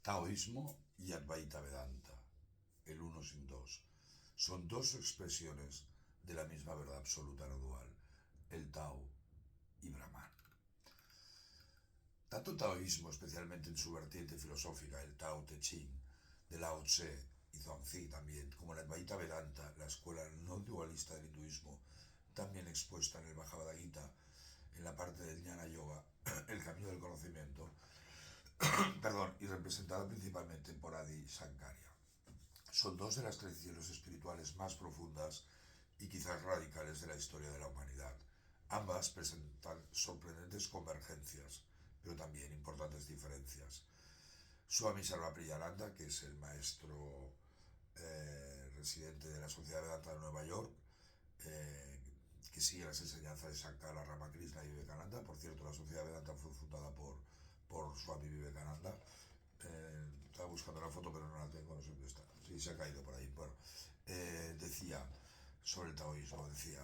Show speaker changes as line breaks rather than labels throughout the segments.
Taoísmo y Advaita Vedanta, el uno sin dos. Son dos expresiones de la misma verdad absoluta no dual, el Tao y Brahman. Tanto el taoísmo, especialmente en su vertiente filosófica, el Tao Te Ching, de Lao Tse y Zhuangzi también, como la Advaita Vedanta, la escuela no dualista del hinduismo, también expuesta en el Bhagavad Gita, en la parte del Jnana Yoga, el camino del conocimiento, y representada principalmente por Adi Shankarya. Son dos de las tradiciones espirituales más profundas y quizás radicales de la historia de la humanidad. Ambas presentan sorprendentes convergencias, pero también importantes diferencias. Swami Sarvapriyananda, que es el maestro residente de la Sociedad Vedanta de Nueva York, que sigue las enseñanzas de Shankara, Ramakrishna y Vivekananda. Por cierto, la Sociedad Vedanta fue fundada por Swami Vivekananda. Estaba buscando la foto, pero no la tengo, no sé dónde está. Sí, se ha caído por ahí. Bueno, decía sobre el taoísmo, decía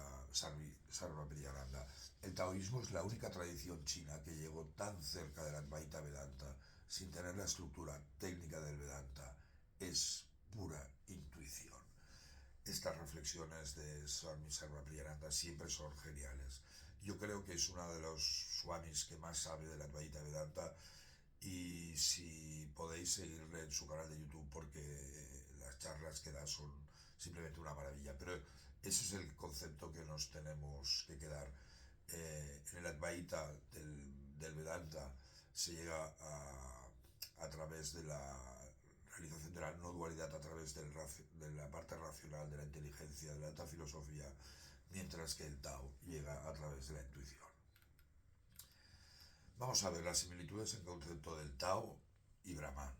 Sarvapriyananda, el taoísmo es la única tradición china que llegó tan cerca del Advaita Vedanta sin tener la estructura técnica del Vedanta. Es pura intuición. Estas reflexiones de Swami Sarvapriyananda siempre son geniales. Yo creo que es uno de los swamis que más sabe de la Advaita Vedanta, y si podéis seguirle en su canal de YouTube, porque las charlas que da son simplemente una maravilla. Pero ese es el concepto que nos tenemos que quedar. En el Advaita del Vedanta se llega a través de la realización de la no dualidad, a través de la parte racional, de la inteligencia, de la alta filosofía, mientras que el Tao llega a través de la intuición. Vamos a ver las similitudes en concepto del Tao y Brahman.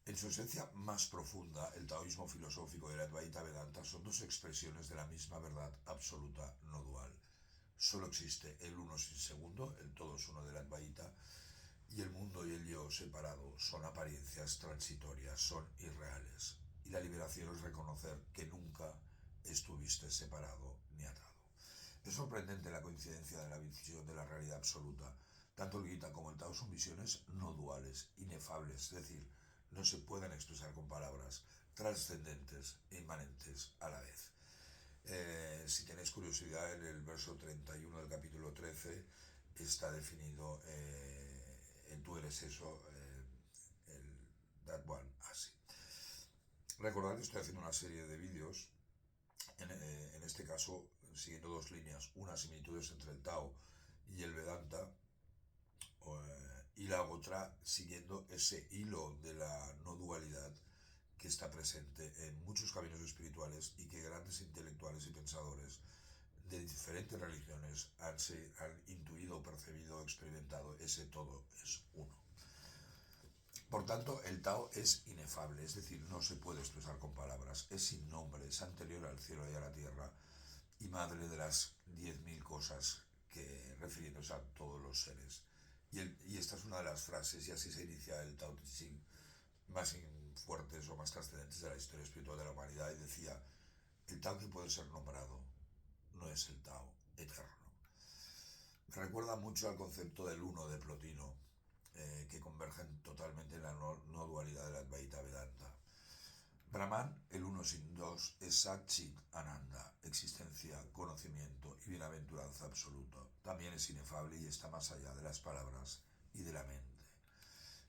En su esencia más profunda, el taoísmo filosófico y el Advaita Vedanta son dos expresiones de la misma verdad absoluta no dual. Solo existe el uno sin segundo, el todo es uno del Advaita, y el mundo y el yo separado son apariencias transitorias, son irreales. Y la liberación es reconocer que nunca estuviste separado ni atado. Es sorprendente la coincidencia de la visión de la realidad absoluta. Tanto el Gita como el Tao son visiones no duales, inefables, es decir, no se pueden expresar con palabras, trascendentes e inmanentes a la vez. Si tenéis curiosidad, en el verso 31 del capítulo 13 está definido en tú eres eso, el that one, así. Recordad que estoy haciendo una serie de vídeos, en este caso siguiendo dos líneas, una similitudes entre el Tao y el Vedanta, y la otra siguiendo ese hilo de la no dualidad que está presente en muchos caminos espirituales y que grandes intelectuales y pensadores de diferentes religiones han intuido, percibido, experimentado. Ese todo es uno. Por tanto, el Tao es inefable, es decir, no se puede expresar con palabras, es sin nombre, es anterior al cielo y a la tierra, y madre de las 10.000 cosas, que refiriéndose a todos los seres. Y esta es una de las frases, y así se inicia el Tao Te Ching, más fuertes o más trascendentes de la historia espiritual de la humanidad, y decía, el Tao que puede ser nombrado no es el Tao eterno. Me recuerda mucho al concepto del uno de Plotino, que convergen totalmente en la no dualidad de la Advaita Vedanta. Brahman, el uno sin dos, es Satchit Ananda, existencia, conocimiento y bienaventuranza absoluto. También es inefable y está más allá de las palabras y de la mente.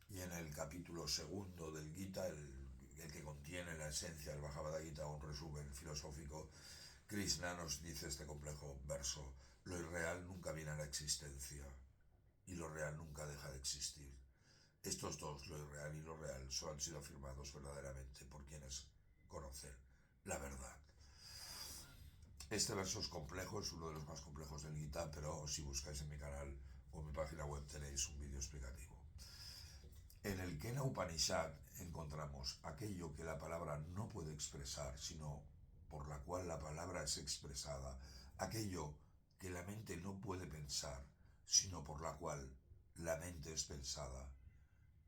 Y en el capítulo segundo del Gita, el que contiene la esencia del Bhagavad Gita, un resumen filosófico, Krishna nos dice este complejo verso: lo irreal nunca viene a la existencia y lo real nunca deja de existir. Estos dos, lo irreal y lo real, solo han sido afirmados verdaderamente por quienes conocen la verdad. Este verso es complejo, es uno de los más complejos del Gita, pero si buscáis en mi canal o en mi página web tenéis un vídeo explicativo. En el Kena Upanishad encontramos aquello que la palabra no puede expresar, sino por la cual la palabra es expresada, aquello que la mente no puede pensar, sino por la cual la mente es pensada.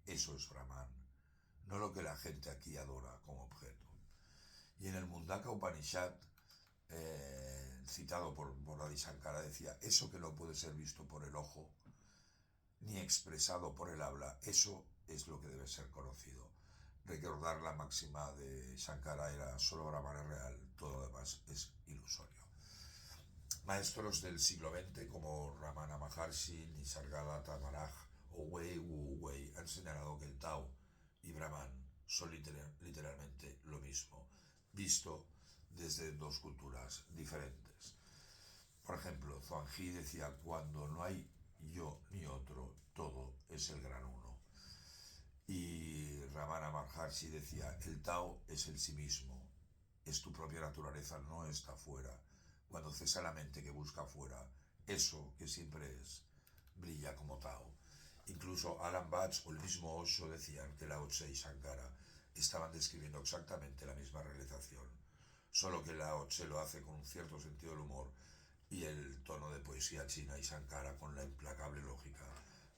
Eso es Brahman, no lo que la gente aquí adora como objeto. Y en el Mundaka Upanishad, citado por Adi Shankara, decía, eso que no puede ser visto por el ojo, ni expresado por el habla, eso es lo que debe ser conocido. Recordar la máxima de Shankara era: solo Brahman es real, todo lo demás es ilusorio. Maestros del siglo XX como Ramana Maharshi, Nisargadatta Maharaj o Wei Wu Wei han señalado que el Tao y Brahman son literalmente lo mismo, visto desde dos culturas diferentes. Por ejemplo, Zhuangzi decía: cuando no hay yo ni otro, todo es el gran uno. Y Ramana Maharshi decía: el Tao es el sí mismo, es tu propia naturaleza, no está fuera. Cuando cesa la mente que busca fuera, eso que siempre es, brilla como Tao. Incluso Alan Batch o el mismo Osho decían que Lao Tse y Shankara estaban describiendo exactamente la misma realización, solo que Lao Tse lo hace con un cierto sentido del humor y el tono de poesía china, y Shankara con la implacable lógica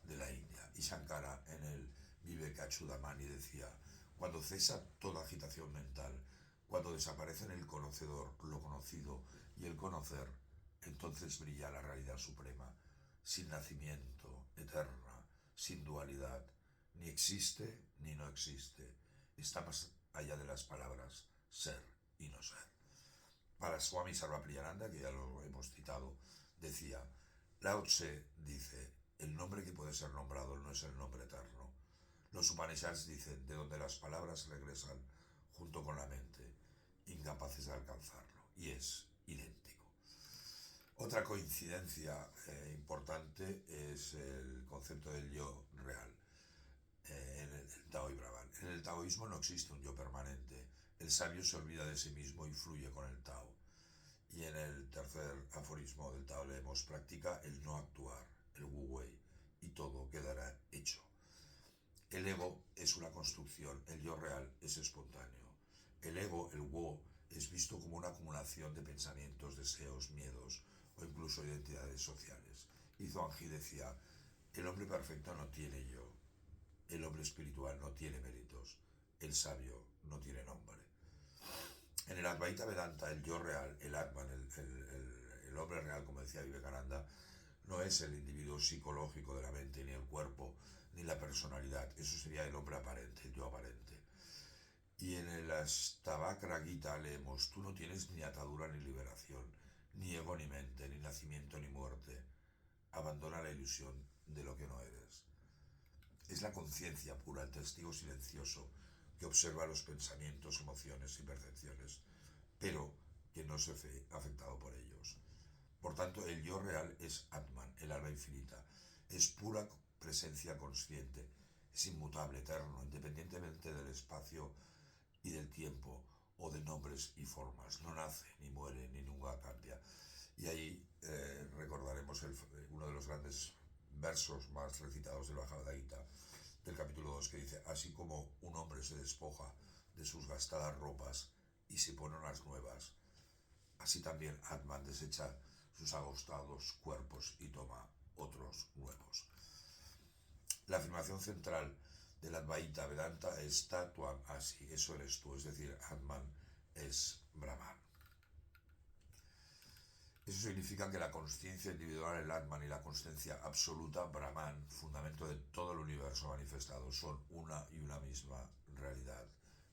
de la India. Y Shankara en el Vivekachudamani decía: cuando cesa toda agitación mental, cuando desaparecen el conocedor, lo conocido y el conocer, entonces brilla la realidad suprema, sin nacimiento, eterna, sin dualidad, ni existe ni no existe, está más allá de las palabras ser y no ser. Para Swami Sarvapriyananda, que ya lo hemos citado, decía: Lao Tse dice: el nombre que puede ser nombrado no es el nombre eterno. Los Upanishads dicen: de donde las palabras regresan junto con la mente, incapaces de alcanzarlo, y es idéntico. Otra coincidencia importante es el concepto del yo real en el Tao y Brahman. En el taoísmo no existe un yo permanente. El sabio se olvida de sí mismo y fluye con el Tao. Y en el tercer aforismo del Tao leemos: practica el no actuar, el Wu Wei, y todo quedará hecho. El ego es una construcción, el yo real es espontáneo. El ego, el wo, es visto como una acumulación de pensamientos, deseos, miedos o incluso identidades sociales. Y Zhuangzi decía: el hombre perfecto no tiene yo, el hombre espiritual no tiene méritos, el sabio no tiene nombre. En el Advaita Vedanta, el yo real, el Atman, el hombre real, como decía Vivekananda, no es el individuo psicológico de la mente, ni el cuerpo, ni la personalidad. Eso sería el hombre aparente, el yo aparente. Y en el Ashtavakra Gita leemos: tú no tienes ni atadura ni liberación, ni ego ni mente, ni nacimiento ni muerte. Abandona la ilusión de lo que no eres. Es la conciencia pura, el testigo silencioso que observa los pensamientos, emociones y percepciones, pero que no se ve afectado por ellos. Por tanto, el yo real es Atman, el alma infinita. Es pura presencia consciente, es inmutable, eterno, independientemente del espacio y del tiempo o de nombres y formas. No nace, ni muere, ni nunca cambia. Y ahí recordaremos uno de los grandes versos más recitados del Bhagavad Gita, del capítulo 2, que dice: así como un hombre se despoja de sus gastadas ropas y se pone unas nuevas, así también Atman desecha sus agostados cuerpos y toma otros nuevos. La afirmación central del Advaita Vedanta es Tatvam Asi, eso eres tú, es decir, Atman es Brahman. Eso significa que la consciencia individual, el Atman, y la consciencia absoluta, Brahman, fundamento de todo el universo manifestado, son una y una misma realidad.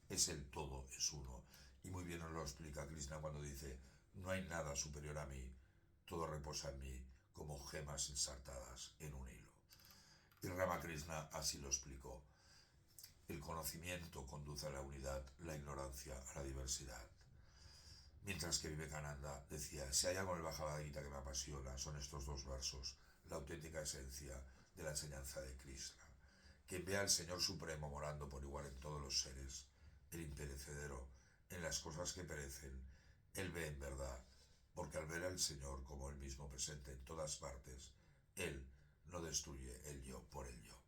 Es el todo, es uno. Y muy bien nos lo explica Krishna cuando dice: no hay nada superior a mí, todo reposa en mí como gemas ensartadas en un hilo. Y Ramakrishna así lo explicó: el conocimiento conduce a la unidad, la ignorancia a la diversidad. Mientras que Vivekananda decía: si hay algo en el Bhagavad Gita que me apasiona, son estos dos versos, la auténtica esencia de la enseñanza de Krishna. Quien ve al Señor Supremo morando por igual en todos los seres, el imperecedero, en las cosas que perecen, él ve en verdad, porque al ver al Señor como él mismo presente en todas partes, él no destruye el yo por el yo.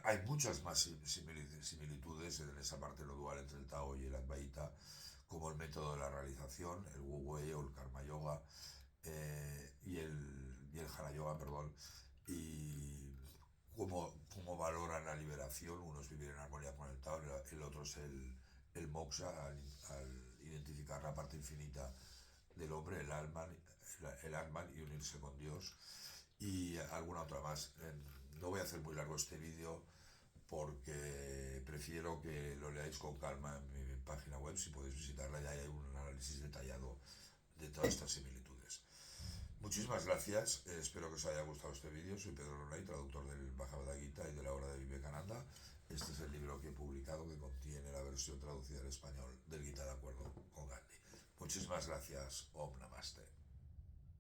Hay muchas más similitudes en esa parte no dual entre el Tao y el Advaita, como el método de la realización, el Wu Wei o el Karma Yoga, y el Jnana Yoga, perdón, y cómo valoran la liberación. Uno es vivir en armonía con el Tao, el otro es el moksha, al identificar la parte infinita del hombre, el Atman, y unirse con Dios. y alguna otra más. No voy a hacer muy largo este vídeo porque prefiero que lo leáis con calma en mi página web. Si podéis visitarla, ya hay un análisis detallado de todas estas similitudes. Muchísimas gracias, espero que os haya gustado este vídeo. Soy Pedro Ronay, traductor del Bhagavad Gita y de la obra de Vivekananda. Este es el libro que he publicado que contiene la versión traducida al español del Gita de acuerdo con Gandhi. Muchísimas gracias. Om Namaste.